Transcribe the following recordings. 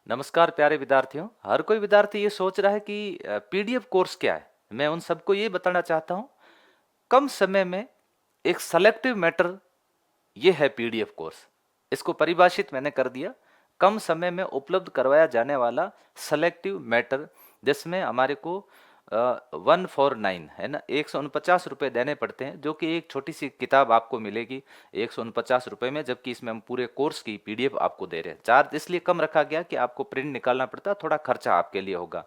नमस्कार प्यारे विद्यार्थियों। हर कोई विद्यार्थी ये सोच रहा है कि पीडीएफ कोर्स क्या है। मैं उन सबको ये बताना चाहता हूँ, कम समय में एक सेलेक्टिव मैटर, ये है पीडीएफ कोर्स। इसको परिभाषित मैंने कर दिया, कम समय में उपलब्ध करवाया जाने वाला सेलेक्टिव मैटर, जिसमें हमारे को 149 है ना, 149 रुपये देने पड़ते हैं, जो कि एक छोटी सी किताब आपको मिलेगी 149 रुपये में, जबकि इसमें हम पूरे कोर्स की पीडीएफ आपको दे रहे हैं। चार्ज इसलिए कम रखा गया कि आपको प्रिंट निकालना पड़ता, थोड़ा खर्चा आपके लिए होगा।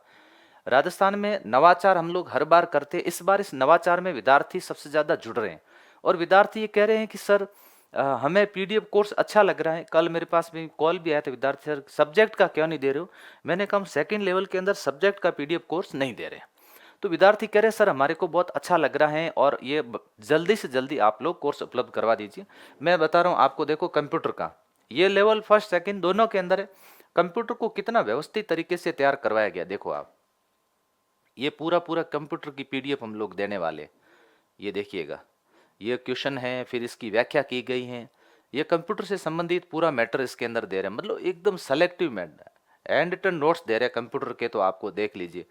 राजस्थान में नवाचार हम लोग हर बार करते हैं, इस बार इस नवाचार में विद्यार्थी सबसे ज़्यादा जुड़ रहे हैं और विद्यार्थी ये कह रहे हैं कि सर हमें पीडीएफ कोर्स अच्छा लग रहा है। कल मेरे पास भी कॉल भी आया था, विद्यार्थी सर सब्जेक्ट का क्यों नहीं दे रहे हो। मैंने कहा हम सेकेंड लेवल के अंदर सब्जेक्ट का पीडीएफ कोर्स नहीं दे रहे। तो विद्यार्थी कह रहे हैं सर हमारे को बहुत अच्छा लग रहा है और ये जल्दी से जल्दी आप लोग कोर्स उपलब्ध करवा दीजिए। मैं बता रहा हूँ आपको, देखो कंप्यूटर का ये लेवल फर्स्ट सेकंड दोनों के अंदर है। कंप्यूटर को कितना व्यवस्थित तरीके से तैयार करवाया गया, देखो आप, ये पूरा पूरा कंप्यूटर की पीडीएफ हम लोग देने वाले। ये देखिएगा, ये क्वेश्चन है, फिर इसकी व्याख्या की गई है। ये कंप्यूटर से संबंधित पूरा मैटर इसके अंदर दे रहे हैं, मतलब एकदम selective matter. And written notes दे रहे हैं कंप्यूटर के, तो आपको देख लीजिए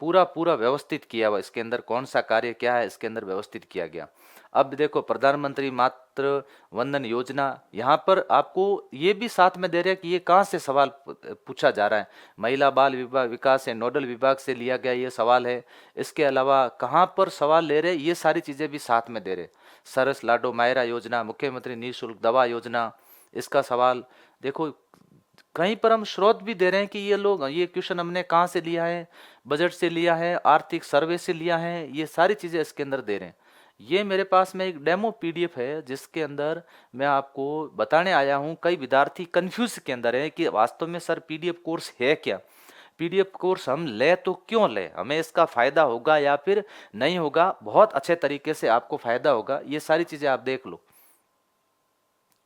पूरा पूरा व्यवस्थित किया हुआ, इसके अंदर कौन सा कार्य क्या है इसके अंदर व्यवस्थित किया गया। अब देखो प्रधानमंत्री मातृ वंदन योजना, यहाँ पर आपको ये भी साथ में दे रहे हैं कि ये कहाँ से सवाल पूछा जा रहा है। महिला बाल विभाग विकास है, नोडल विभाग से लिया गया ये सवाल है। इसके अलावा कहाँ पर सवाल ले रहे, ये सारी चीज़ें भी साथ में दे रहे। सरस लाडो मायरा योजना, मुख्यमंत्री निःशुल्क दवा योजना, इसका सवाल देखो। कहीं पर हम स्रोत भी दे रहे हैं कि ये लोग, ये क्वेश्चन हमने कहाँ से लिया है, बजट से लिया है, आर्थिक सर्वे से लिया है, ये सारी चीज़ें इसके अंदर दे रहे हैं। ये मेरे पास में एक डेमो पीडीएफ है जिसके अंदर मैं आपको बताने आया हूँ। कई विद्यार्थी कंफ्यूज के अंदर है कि वास्तव में सर पीडीएफ कोर्स है क्या, पीडीएफ कोर्स हम ले तो क्यों ले, हमें इसका फ़ायदा होगा या फिर नहीं होगा। बहुत अच्छे तरीके से आपको फ़ायदा होगा, ये सारी चीज़ें आप देख लो।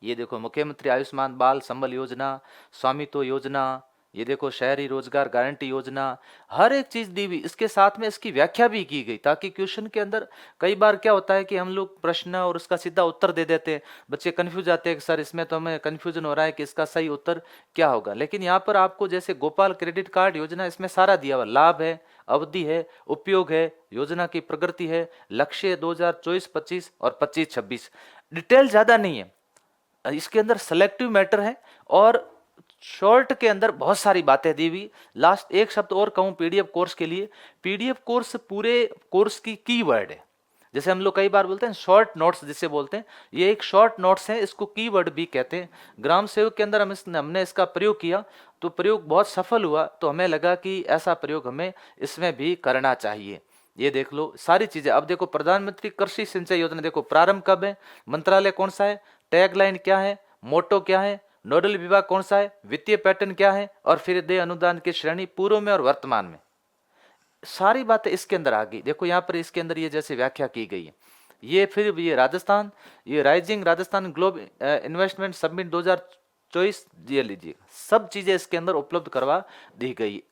ये देखो मुख्यमंत्री आयुष्मान बाल संबल योजना, स्वामित्व योजना, ये देखो शहरी रोजगार गारंटी योजना, हर एक चीज दी हुई। इसके साथ में इसकी व्याख्या भी की गई, ताकि क्वेश्चन के अंदर कई बार क्या होता है कि हम लोग प्रश्न और उसका सीधा उत्तर दे देते हैं, बच्चे कंफ्यूज आते हैं कि सर इसमें तो हमें कंफ्यूजन हो रहा है कि इसका सही उत्तर क्या होगा। लेकिन यहाँ पर आपको जैसे गोपाल क्रेडिट कार्ड योजना, इसमें सारा दिया हुआ, लाभ है, अवधि है, उपयोग है, योजना की प्रगति है, लक्ष्य 2024-25 और 25-26। डिटेल ज्यादा नहीं है इसके अंदर, सेलेक्टिव मैटर है और शॉर्ट के अंदर बहुत सारी बातें दी हुई। लास्ट एक शब्द और कहूं पीडीएफ कोर्स के लिए, पीडीएफ कोर्स पूरे कोर्स की कीवर्ड है। जैसे हम लोग कई बार बोलते हैं शॉर्ट नोट्स जिसे बोलते हैं, ये एक शॉर्ट नोट्स है, इसको कीवर्ड भी कहते हैं। ग्राम सेवक के अंदर हमने इसका प्रयोग किया तो प्रयोग बहुत सफल हुआ, तो हमें लगा कि ऐसा प्रयोग हमें इसमें भी करना चाहिए। ये देख लो सारी चीजें। अब देखो प्रधानमंत्री कृषि सिंचाई योजना, देखो प्रारंभ कब है, मंत्रालय कौन सा है, टैगलाइन क्या है, मोटो क्या है, नोडल विभाग कौन सा है, वित्तीय पैटर्न क्या है, और फिर दे अनुदान की श्रेणी पूर्व में और वर्तमान में। सारी बातें इसके अंदर आ गई। देखो यहाँ पर इसके अंदर ये जैसे व्याख्या की गई है। ये फिर ये राजस्थान, ये rising Rajasthan globe investment summit 2024, ये लीजिए सब चीजें इसके अंदर उपलब्ध करवा दी गई।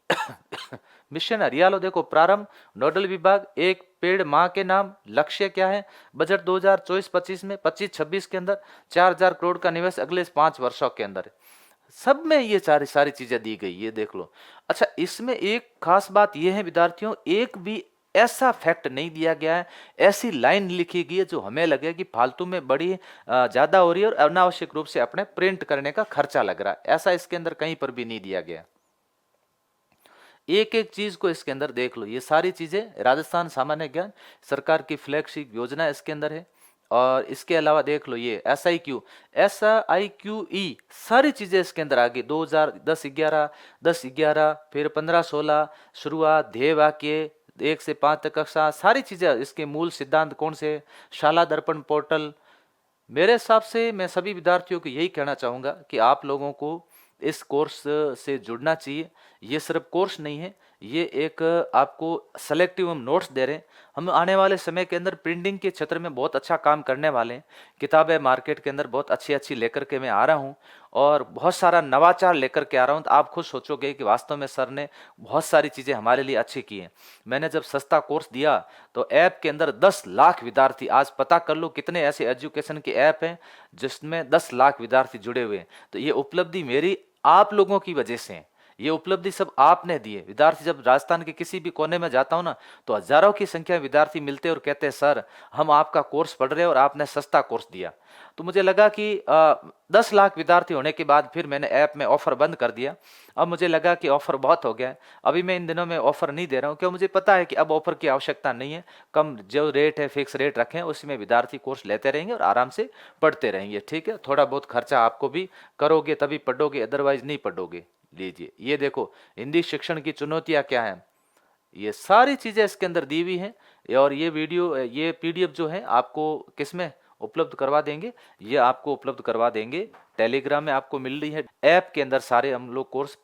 मिशन हरियालो, देखो प्रारंभ, नोडल विभाग, एक पेड़ माँ के नाम, लक्ष्य क्या है, बजट 2024-25 में, 25-26 के अंदर 4000 करोड़ का निवेश अगले 5 वर्षों के अंदर। सब में ये सारी चीजें दी गई, ये देख लो। अच्छा, इसमें एक खास बात यह है विद्यार्थियों, एक भी ऐसा फैक्ट नहीं दिया गया है, ऐसी लाइन लिखी गई है जो हमें लगे कि फालतू में बड़ी ज्यादा हो रही है और अनावश्यक रूप से अपने प्रिंट करने का खर्चा लग रहा है, ऐसा इसके अंदर कहीं पर भी नहीं दिया गया। एक एक चीज को इसके अंदर देख लो। ये सारी चीजें राजस्थान सामान्य ज्ञान सरकार की फ्लैगशिप योजना इसके अंदर है। और इसके अलावा देख लो ये SIQ, सारी चीजें इसके अंदर आ गई। 2010-11, 10-11, फिर 15-16 शुरुआत, ध्येय वाक्य, 1 से 5 तक कक्षा, सारी चीजें। इसके मूल सिद्धांत कौन से, शाला दर्पण पोर्टल। मेरे हिसाब से मैं सभी विद्यार्थियों को यही कहना चाहूँगा कि आप लोगों को इस कोर्स से जुड़ना चाहिए। ये सिर्फ कोर्स नहीं है, ये एक आपको सेलेक्टिव हम नोट्स दे रहे हैं। हम आने वाले समय के अंदर प्रिंटिंग के क्षेत्र में बहुत अच्छा काम करने वाले हैं। किताबें मार्केट के अंदर बहुत अच्छी अच्छी लेकर के मैं आ रहा हूँ और बहुत सारा नवाचार लेकर के आ रहा हूँ। तो आप खुद सोचोगे कि वास्तव में सर ने बहुत सारी चीज़ें हमारे लिए अच्छी की हैं। मैंने जब सस्ता कोर्स दिया तो ऐप के अंदर 10 लाख विद्यार्थी, आज पता कर लो कितने ऐसे एजुकेशन के ऐप हैं जिसमें 10 लाख विद्यार्थी जुड़े हुए हैं। तो ये उपलब्धि मेरी आप लोगों की वजह से है। ये उपलब्धि सब आपने दी है। विद्यार्थी, जब राजस्थान के किसी भी कोने में जाता हूं ना, तो हजारों की संख्या में विद्यार्थी मिलते हैं और कहते हैं सर हम आपका कोर्स पढ़ रहे हैं और आपने सस्ता कोर्स दिया। तो मुझे लगा कि 10 लाख विद्यार्थी होने के बाद फिर मैंने ऐप में ऑफर बंद कर दिया। अब मुझे लगा कि ऑफर बहुत हो गया है, अभी मैं इन दिनों में ऑफर नहीं दे रहा हूँ, क्योंकि मुझे पता है कि अब ऑफर की आवश्यकता नहीं है। कम जो रेट है फिक्स रेट रखें, उसमें विद्यार्थी कोर्स लेते रहेंगे और आराम से पढ़ते रहेंगे। ठीक है, थोड़ा बहुत खर्चा आपको भी करोगे तभी पढ़ोगे, अदरवाइज नहीं पढ़ोगे। लीजिए, ये देखो हिंदी शिक्षण की चुनौतियां क्या है, ये सारी चीजें इसके अंदर दी हुई हैं। और ये वीडियो, ये पीडीएफ जो है आपको किसमें उपलब्ध करवा देंगे, ये आपको उपलब्ध करवा देंगे टेलीग्राम में, आपको मिल रही है ऐप के अंदर। सारे हम लोग कोर्स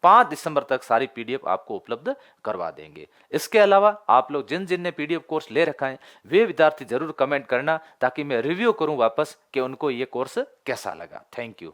5 दिसंबर तक सारी पीडीएफ आपको उपलब्ध करवा देंगे। इसके अलावा आप लोग जिन जिन ने पीडीएफ कोर्स ले रखा है वे विद्यार्थी जरूर कमेंट करना, ताकि मैं रिव्यू करूं वापस कि उनको ये कोर्स कैसा लगा। Thank you.